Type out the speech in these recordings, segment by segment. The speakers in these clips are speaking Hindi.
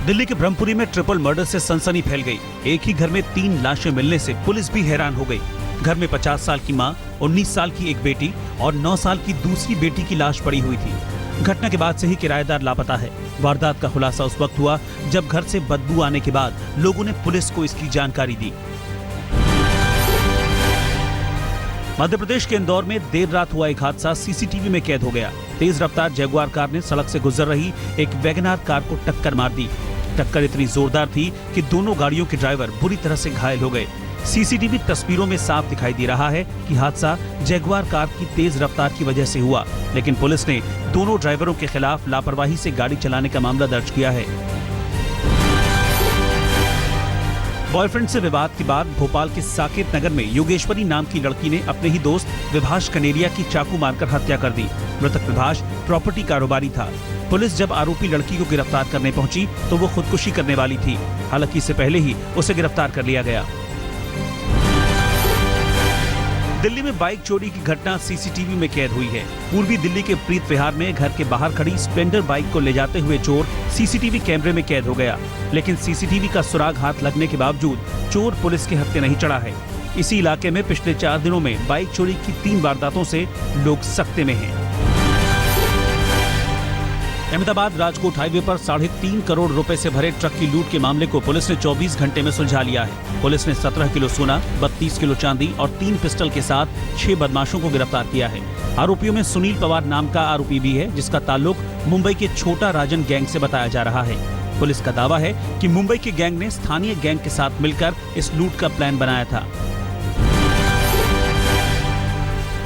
दिल्ली के ब्रह्मपुरी में ट्रिपल मर्डर से सनसनी फैल गई। एक ही घर में 3 लाशें मिलने से पुलिस भी हैरान हो गई। घर में 50 साल की मां, 19 साल की एक बेटी और 9 साल की दूसरी बेटी की लाश पड़ी हुई थी। घटना के बाद से ही किराएदार लापता है। वारदात का खुलासा उस वक्त हुआ जब घर से बदबू आने के बाद लोगों ने पुलिस को इसकी जानकारी दी। मध्य प्रदेश के इंदौर में देर रात हुआ एक हादसा सीसीटीवी में कैद हो गया। तेज रफ्तार जगुआर कार ने सड़क से गुजर रही एक वैगनार कार को टक्कर मार दी। टक्कर इतनी जोरदार थी कि दोनों गाड़ियों के ड्राइवर बुरी तरह से घायल हो गए। सीसीटीवी तस्वीरों में साफ दिखाई दे रहा है कि हादसा जगुआर कार की तेज रफ्तार की वजह से हुआ, लेकिन पुलिस ने दोनों ड्राइवरों के खिलाफ लापरवाही से गाड़ी चलाने का मामला दर्ज किया है। बॉयफ्रेंड से विवाद के बाद भोपाल के साकेत नगर में योगेश्वरी नाम की लड़की ने अपने ही दोस्त विभाष कनेरिया की चाकू मारकर हत्या कर दी। मृतक विभाष प्रॉपर्टी कारोबारी था। पुलिस जब आरोपी लड़की को गिरफ्तार करने पहुंची तो वो खुदकुशी करने वाली थी। हालांकि इससे पहले ही उसे गिरफ्तार कर लिया गया। दिल्ली में बाइक चोरी की घटना सीसीटीवी में कैद हुई है। पूर्वी दिल्ली के प्रीत विहार में घर के बाहर खड़ी स्प्लेंडर बाइक को ले जाते हुए चोर सीसीटीवी कैमरे में कैद हो गया, लेकिन सीसीटीवी का सुराग हाथ लगने के बावजूद चोर पुलिस के हत्थे नहीं चढ़ा है। इसी इलाके में पिछले 4 दिनों में बाइक चोरी की 3 वारदातों से लोग सख्ते में हैं। अहमदाबाद राजकोट हाईवे पर 3.5 करोड़ रुपए से भरे ट्रक की लूट के मामले को पुलिस ने 24 घंटे में सुलझा लिया है। पुलिस ने 17 किलो सोना, 32 किलो चांदी और 3 पिस्टल के साथ 6 बदमाशों को गिरफ्तार किया है। आरोपियों में सुनील पवार नाम का आरोपी भी है, जिसका ताल्लुक मुंबई के छोटा राजन गैंग से बताया जा रहा है। पुलिस का दावा है कि मुंबई के गैंग ने स्थानीय गैंग के साथ मिलकर इस लूट का प्लान बनाया था।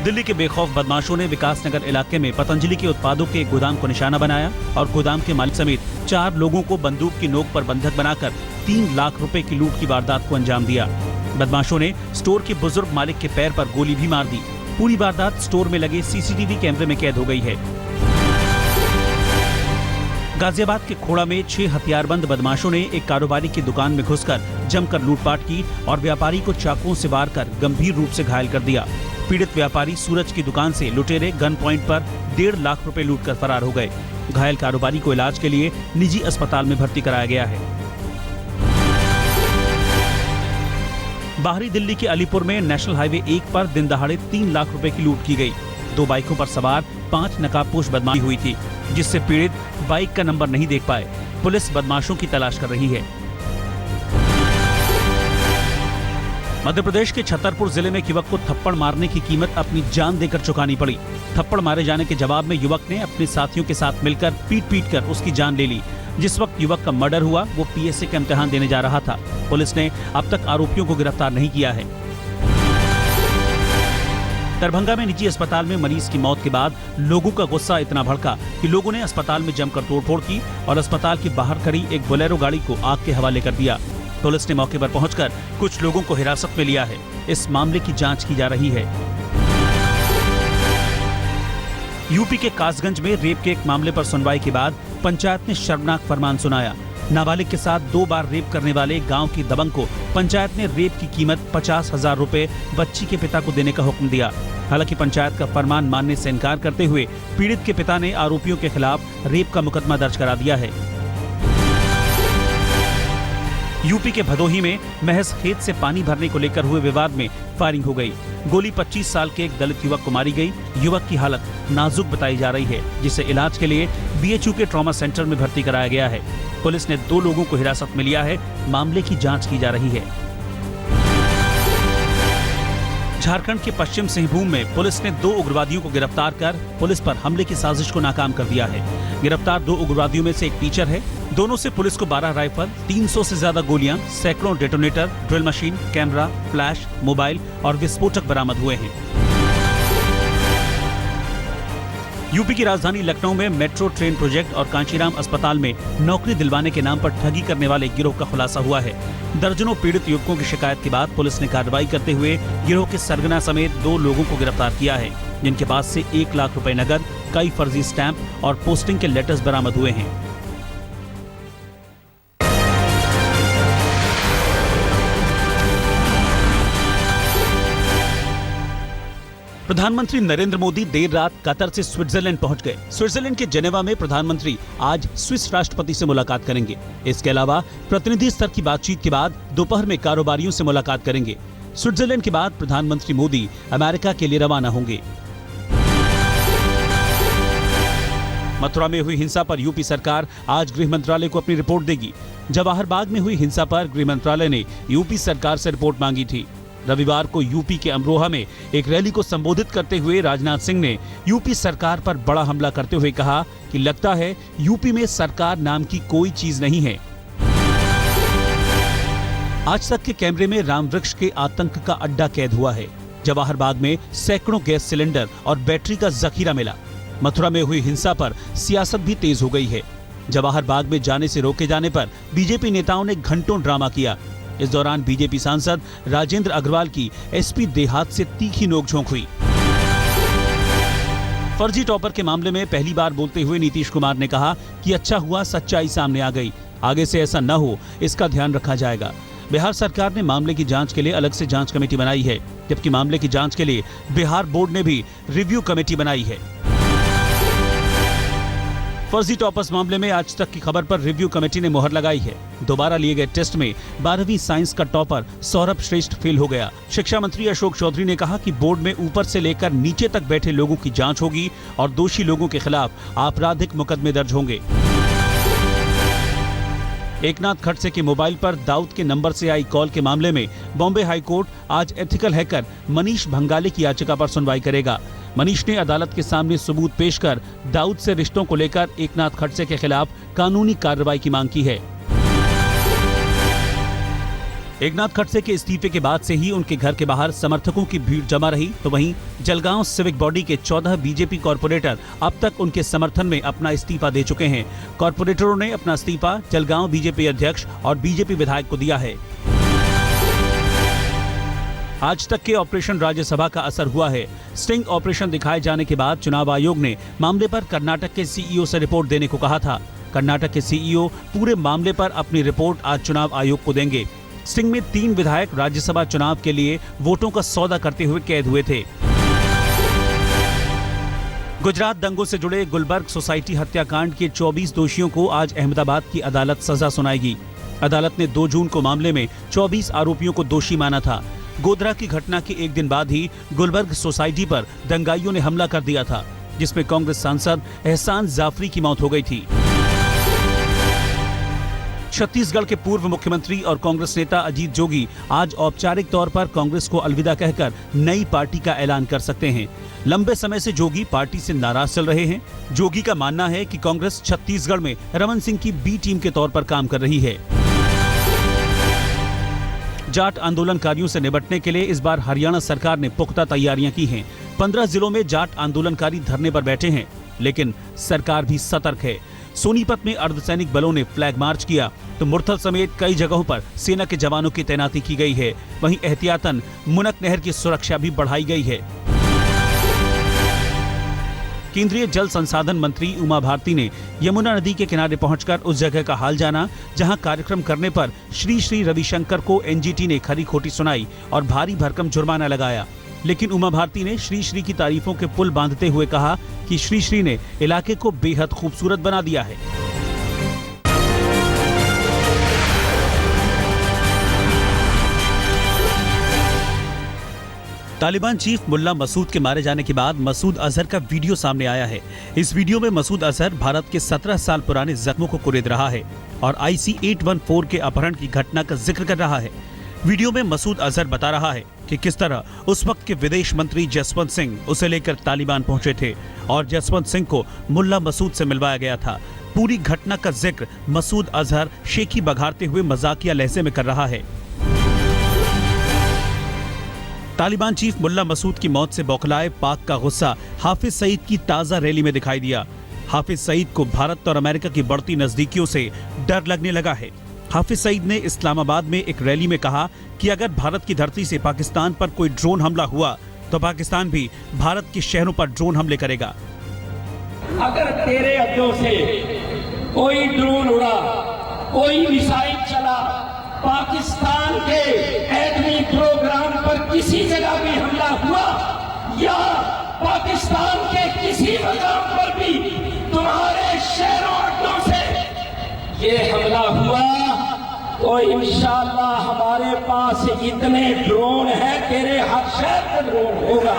दिल्ली के बेखौफ बदमाशों ने विकासनगर इलाके में पतंजलि के उत्पादों के एक गोदाम को निशाना बनाया और गोदाम के मालिक समेत 4 लोगों को बंदूक की नोक पर बंधक बनाकर 3 लाख रुपए की लूट की वारदात को अंजाम दिया। बदमाशों ने स्टोर के बुजुर्ग मालिक के पैर पर गोली भी मार दी। पूरी वारदात स्टोर में लगे सीसीटीवी कैमरे में कैद हो गई है। गाजियाबाद के खोड़ा में 6 हथियारबंद बदमाशों ने एक कारोबारी की दुकान में घुसकर जमकर लूटपाट की और व्यापारी को चाकुओं से वार कर गंभीर रूप से घायल कर दिया। पीड़ित व्यापारी सूरज की दुकान से लुटेरे गन पॉइंट पर 1.5 लाख रुपए लूटकर फरार हो गए। घायल कारोबारी को इलाज के लिए निजी अस्पताल में भर्ती कराया गया है। बाहरी दिल्ली के अलीपुर में नेशनल हाईवे 1 पर दिन दहाड़े 3 लाख रुपए की लूट की गई। 2 बाइकों पर सवार 5 नकाबपोश बदमाशी हुई थी, जिससे पीड़ित बाइक का नंबर नहीं देख पाए। पुलिस बदमाशों की तलाश कर रही है। मध्य प्रदेश के छतरपुर जिले में युवक को थप्पड़ मारने की कीमत अपनी जान देकर चुकानी पड़ी। थप्पड़ मारे जाने के जवाब में युवक ने अपने साथियों के साथ मिलकर पीट कर उसकी जान ले ली। जिस वक्त युवक का मर्डर हुआ वो पीएसए का इम्तिहान देने जा रहा था। पुलिस ने अब तक आरोपियों को गिरफ्तार नहीं किया है। दरभंगा में निजी अस्पताल में मरीज की मौत के बाद लोगों का गुस्सा इतना भड़का कि लोगों ने अस्पताल में जमकर तोड़फोड़ की और अस्पताल के बाहर खड़ी एक बोलेरो गाड़ी को आग के हवाले कर दिया। पुलिस ने मौके पर पहुंचकर कुछ लोगों को हिरासत में लिया है। इस मामले की जांच की जा रही है। यूपी के कासगंज में रेप के एक मामले पर सुनवाई के बाद पंचायत ने शर्मनाक फरमान सुनाया। नाबालिग के साथ 2 बार रेप करने वाले गांव की दबंग को पंचायत ने रेप की कीमत 50,000 रुपए बच्ची के पिता को देने का हुक्म दिया। हालांकि पंचायत का फरमान मानने से इनकार करते हुए पीड़ित के पिता ने आरोपियों के खिलाफ रेप का मुकदमा दर्ज करा दिया है। यूपी के भदोही में महज खेत से पानी भरने को लेकर हुए विवाद में फायरिंग हो गई। गोली 25 साल के एक दलित युवक को मारी गई। युवक की हालत नाजुक बताई जा रही है, जिसे इलाज के लिए बीएचयू के ट्रॉमा सेंटर में भर्ती कराया गया है। पुलिस ने 2 लोगों को हिरासत में लिया है। मामले की जांच की जा रही है। झारखंड के पश्चिम सिंहभूम में पुलिस ने 2 उग्रवादियों को गिरफ्तार कर पुलिस पर हमले की साजिश को नाकाम कर दिया है। गिरफ्तार 2 उग्रवादियों में से एक टीचर है। दोनों से पुलिस को 12 राइफल, 300 से ज्यादा गोलियां, सैकड़ों detonator, drill machine, camera, flash, mobile और विस्फोटक बरामद हुए हैं। यूपी की राजधानी लखनऊ में मेट्रो ट्रेन प्रोजेक्ट और कांचीराम अस्पताल में नौकरी दिलवाने के नाम पर ठगी करने वाले गिरोह का खुलासा हुआ है। दर्जनों पीड़ित युवकों की शिकायत के बाद पुलिस ने कार्रवाई करते हुए गिरोह के सरगना समेत 2 लोगों को गिरफ्तार किया है, जिनके पास से 1 लाख रुपए नगद, कई फर्जी स्टैंप और पोस्टिंग के लेटर्स बरामद हुए हैं। प्रधानमंत्री नरेंद्र मोदी देर रात कतर से स्विट्जरलैंड पहुंच गए। स्विट्जरलैंड के जेनेवा में प्रधानमंत्री आज स्विस राष्ट्रपति से मुलाकात करेंगे। इसके अलावा प्रतिनिधि स्तर की बातचीत के बाद दोपहर में कारोबारियों से मुलाकात करेंगे। स्विट्जरलैंड के बाद प्रधानमंत्री मोदी अमेरिका के लिए रवाना होंगे। मथुरा में हुई हिंसा पर यूपी सरकार आज गृह मंत्रालय को अपनी रिपोर्ट देगी। जवाहर बाग में हुई हिंसा पर गृह मंत्रालय ने यूपी सरकार से रिपोर्ट मांगी थी। रविवार को यूपी के अमरोहा में एक रैली को संबोधित करते हुए राजनाथ सिंह ने यूपी सरकार पर बड़ा हमला करते हुए कहा कि लगता है यूपी में सरकार नाम की कोई चीज नहीं है। आज तक के कैमरे में रामवृक्ष के आतंक का अड्डा कैद हुआ है। जवाहर बाग में सैकड़ों गैस सिलेंडर और बैटरी का जखीरा मिला। मथुरा में हुई हिंसा पर सियासत भी तेज हो गई है। जवाहर बाग में जाने से रोके जाने पर बीजेपी नेताओं ने घंटों ड्रामा किया। इस दौरान बीजेपी सांसद राजेंद्र अग्रवाल की एसपी देहात से तीखी नोकझोंक हुई। फर्जी टॉपर के मामले में पहली बार बोलते हुए नीतीश कुमार ने कहा कि अच्छा हुआ सच्चाई सामने आ गई, आगे से ऐसा न हो इसका ध्यान रखा जाएगा। बिहार सरकार ने मामले की जांच के लिए अलग से जांच कमेटी बनाई है, जबकि मामले की जांच के लिए बिहार बोर्ड ने भी रिव्यू कमेटी बनाई है। फर्जी टॉपर्स मामले में आज तक की खबर पर रिव्यू कमेटी ने मोहर लगाई है। दोबारा लिए गए टेस्ट में 12वीं साइंस का टॉपर सौरभ श्रेष्ठ फेल हो गया। शिक्षा मंत्री अशोक चौधरी ने कहा कि बोर्ड में ऊपर से लेकर नीचे तक बैठे लोगों की जांच होगी और दोषी लोगों के खिलाफ आपराधिक मुकदमे दर्ज होंगे। एकनाथ खड़से के मोबाइल पर दाऊद के नंबर से आई कॉल के मामले में बॉम्बे हाईकोर्ट आज एथिकल हैकर मनीष भंगाले की याचिका पर सुनवाई करेगा। मनीष ने अदालत के सामने सबूत पेश कर दाऊद से रिश्तों को लेकर एकनाथ खड़से के खिलाफ कानूनी कार्रवाई की मांग की है। एकनाथ खड़से के इस्तीफे के बाद से ही उनके घर के बाहर समर्थकों की भीड़ जमा रही, तो वहीं जलगांव सिविक बॉडी के 14 बीजेपी कॉर्पोरेटर अब तक उनके समर्थन में अपना इस्तीफा दे चुके हैं। कॉर्पोरेटरों ने अपना इस्तीफा जलगांव बीजेपी अध्यक्ष और बीजेपी विधायक को दिया है। आज तक के ऑपरेशन राज्यसभा का असर हुआ है। स्टिंग ऑपरेशन दिखाए जाने के बाद चुनाव आयोग ने मामले पर कर्नाटक के सीईओ से रिपोर्ट देने को कहा था। कर्नाटक के सीईओ पूरे मामले पर अपनी रिपोर्ट आज चुनाव आयोग को देंगे। स्टिंग में 3 विधायक राज्यसभा चुनाव के लिए वोटों का सौदा करते हुए कैद हुए थे। गुजरात दंगों से जुड़े गुलबर्ग सोसाइटी हत्याकांड के 24 दोषियों को आज अहमदाबाद की अदालत सजा सुनाएगी। अदालत ने 2 जून को मामले में 24 आरोपियों को दोषी माना था। गोधरा की घटना के एक दिन बाद ही गुलबर्ग सोसाइटी पर दंगाइयों ने हमला कर दिया था, जिसमें कांग्रेस सांसद एहसान जाफरी की मौत हो गई थी। छत्तीसगढ़ के पूर्व मुख्यमंत्री और कांग्रेस नेता अजीत जोगी आज औपचारिक तौर पर कांग्रेस को अलविदा कहकर नई पार्टी का ऐलान कर सकते हैं। लंबे समय से जोगी पार्टी से नाराज चल रहे हैं। जोगी का मानना है कि कांग्रेस छत्तीसगढ़ में रमन सिंह की बी टीम के तौर पर काम कर रही है। जाट आंदोलनकारियों से निपटने के लिए इस बार हरियाणा सरकार ने पुख्ता तैयारियां की हैं। 15 जिलों में जाट आंदोलनकारी धरने पर बैठे हैं, लेकिन सरकार भी सतर्क है। सोनीपत में अर्धसैनिक बलों ने फ्लैग मार्च किया, तो मुरथल समेत कई जगहों पर सेना के जवानों की तैनाती की गई है। वहीं एहतियातन मुनक नहर की सुरक्षा भी बढ़ाई गई है। केंद्रीय जल संसाधन मंत्री उमा भारती ने यमुना नदी के किनारे पहुंचकर उस जगह का हाल जाना, जहां कार्यक्रम करने पर श्री श्री रविशंकर को एनजीटी ने खरी खोटी सुनाई और भारी भरकम जुर्माना लगाया। लेकिन उमा भारती ने श्री श्री की तारीफों के पुल बांधते हुए कहा कि श्री श्री ने इलाके को बेहद खूबसूरत बना दिया है। तालिबान चीफ मुल्ला मसूद के मारे जाने के बाद मसूद अजहर का वीडियो सामने आया है। इस वीडियो में मसूद अजहर भारत के 17 साल पुराने जख्मों को कुरेद रहा है और IC 814 के अपहरण की घटना का जिक्र कर रहा है। वीडियो में मसूद अजहर बता रहा है कि किस तरह उस वक्त के विदेश मंत्री जसवंत सिंह उसे लेकर तालिबान पहुंचे थे और जसवंत सिंह को मुल्ला मसूद से मिलवाया गया था। पूरी घटना का जिक्र मसूद अजहर शेखी बघारते हुए मजाकिया लहजे में कर रहा है। तालिबान चीफ मुल्ला मसूद की मौत से बौखलाए पाक का गुस्सा हाफिज सईद की ताजा रैली में दिखाई दिया। हाफिज सईद को भारत और अमेरिका की बढ़ती नजदीकियों से डर लगने लगा है। हाफिज सईद ने इस्लामाबाद में एक रैली में कहा कि अगर भारत की धरती से पाकिस्तान पर कोई ड्रोन हमला हुआ तो पाकिस्तान भी भारत के शहरों पर ड्रोन हमले करेगा। अगर तेरे हथों से कोई ड्रोन उड़ा, कोई मिसाइल चला, पाकिस्तान के एटमी प्रोग्राम पर किसी जगह भी हमला हुआ या किसी मकाम पर भी तुम्हारे शहरों अड्डों से ये हमला हुआ तो इंशाअल्लाह हमारे पास इतने ड्रोन हैं, तेरे हर शहर पर ड्रोन होगा।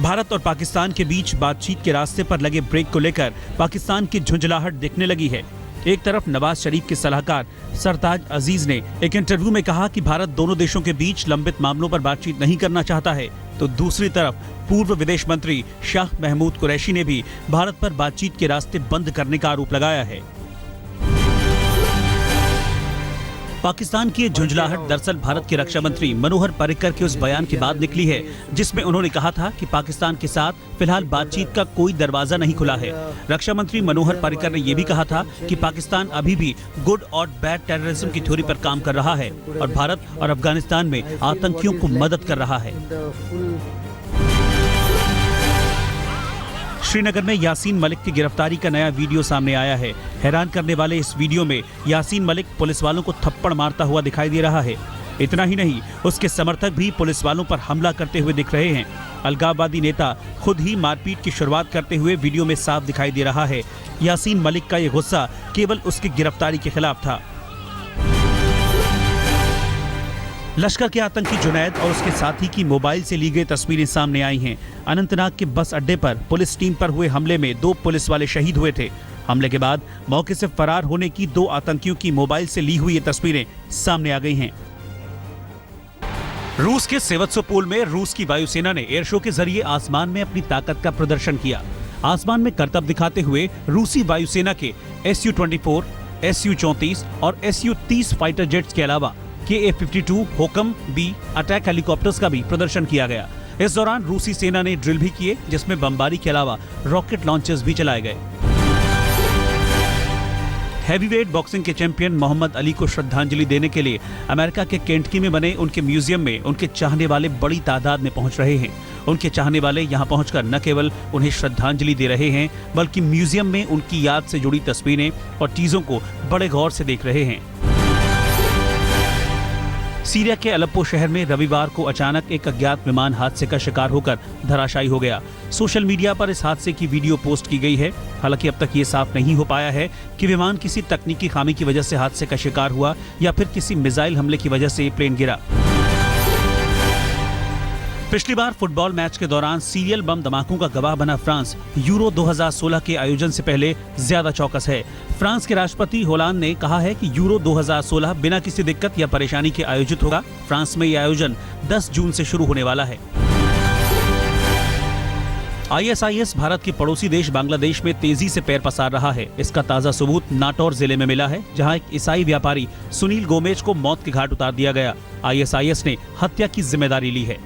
भारत और पाकिस्तान के बीच बातचीत के रास्ते पर लगे ब्रेक को लेकर पाकिस्तान की झुंझलाहट दिखने लगी है। एक तरफ नवाज शरीफ के सलाहकार सरताज अजीज ने एक इंटरव्यू में कहा कि भारत दोनों देशों के बीच लंबित मामलों पर बातचीत नहीं करना चाहता है, तो दूसरी तरफ पूर्व विदेश मंत्री शाह महमूद कुरैशी ने भी भारत पर बातचीत के रास्ते बंद करने का आरोप लगाया है। पाकिस्तान की झुंझलाहट दरअसल भारत के रक्षा मंत्री मनोहर पर्रिकर के उस बयान के बाद निकली है जिसमें उन्होंने कहा था कि पाकिस्तान के साथ फिलहाल बातचीत का कोई दरवाजा नहीं खुला है। रक्षा मंत्री मनोहर पर्रिकर ने यह भी कहा था कि पाकिस्तान अभी भी गुड और बैड टेररिज्म की थ्योरी पर काम कर रहा है और भारत और अफगानिस्तान में आतंकियों को मदद कर रहा है। श्रीनगर में यासीन मलिक की गिरफ्तारी का नया वीडियो सामने आया है। हैरान करने वाले इस वीडियो में यासीन मलिक पुलिस वालों को थप्पड़ मारता हुआ दिखाई दे रहा है। इतना ही नहीं, उसके समर्थक भी पुलिस वालों पर हमला करते हुए दिख रहे हैं। अलगाववादी नेता खुद ही मारपीट की शुरुआत करते हुए वीडियो में साफ दिखाई दे रहा है। यासीन मलिक का ये गुस्सा केवल उसकी गिरफ्तारी के खिलाफ था। लश्कर के आतंकी जुनैद और उसके साथी की मोबाइल से ली गई तस्वीरें सामने आई हैं। अनंतनाग के बस अड्डे पर पुलिस टीम पर हुए हमले में 2 पुलिस वाले शहीद हुए थे। हमले के बाद मौके से फरार होने की 2 आतंकियों की मोबाइल से ली हुई ये तस्वीरें सामने आ गई हैं। रूस के सेवस्तोपोल में रूस की वायुसेना ने एयर शो के जरिए आसमान में अपनी ताकत का प्रदर्शन किया। आसमान में करतब दिखाते हुए रूसी वायुसेना के Su-24, Su-34 और Su-30 फाइटर जेट्स के अलावा Ka-52 होकम बी अटैक हेलीकॉप्टर्स का भी प्रदर्शन किया गया। इस दौरान रूसी सेना ने ड्रिल भी किए जिसमें बमबारी के अलावा रॉकेट लॉन्चर्स भी चलाए गए। हैवीवेट बॉक्सिंग के चैंपियन मोहम्मद अली को श्रद्धांजलि देने के लिए अमेरिका के केंटकी में बने उनके म्यूजियम में उनके चाहने वाले बड़ी तादाद में पहुंच रहे हैं। उनके चाहने वाले यहां पहुंचकर न केवल उन्हें श्रद्धांजलि दे रहे हैं बल्कि म्यूजियम में उनकी याद से जुड़ी तस्वीरें और चीजों को बड़े गौर से देख रहे हैं। सीरिया के अलेप्पो शहर में रविवार को अचानक एक अज्ञात विमान हादसे का शिकार होकर धराशायी हो गया। सोशल मीडिया पर इस हादसे की वीडियो पोस्ट की गई है। हालांकि अब तक ये साफ नहीं हो पाया है कि विमान किसी तकनीकी खामी की वजह से हादसे का शिकार हुआ या फिर किसी मिसाइल हमले की वजह से प्लेन गिरा। पिछली बार फुटबॉल मैच के दौरान सीरियल बम धमाकों का गवाह बना फ्रांस यूरो 2016 के आयोजन से पहले ज्यादा चौकस है। फ्रांस के राष्ट्रपति होलांद ने कहा है कि यूरो 2016 बिना किसी दिक्कत या परेशानी के आयोजित होगा। फ्रांस में यह आयोजन 10 जून से शुरू होने वाला है। ISIS भारत के पड़ोसी देश बांग्लादेश में तेजी से पैर पसार रहा है। इसका ताजा सबूत नाटौर जिले में मिला है, जहां एक ईसाई व्यापारी सुनील गोमेज को मौत के घाट उतार दिया गया। ISIS ने हत्या की जिम्मेदारी ली है।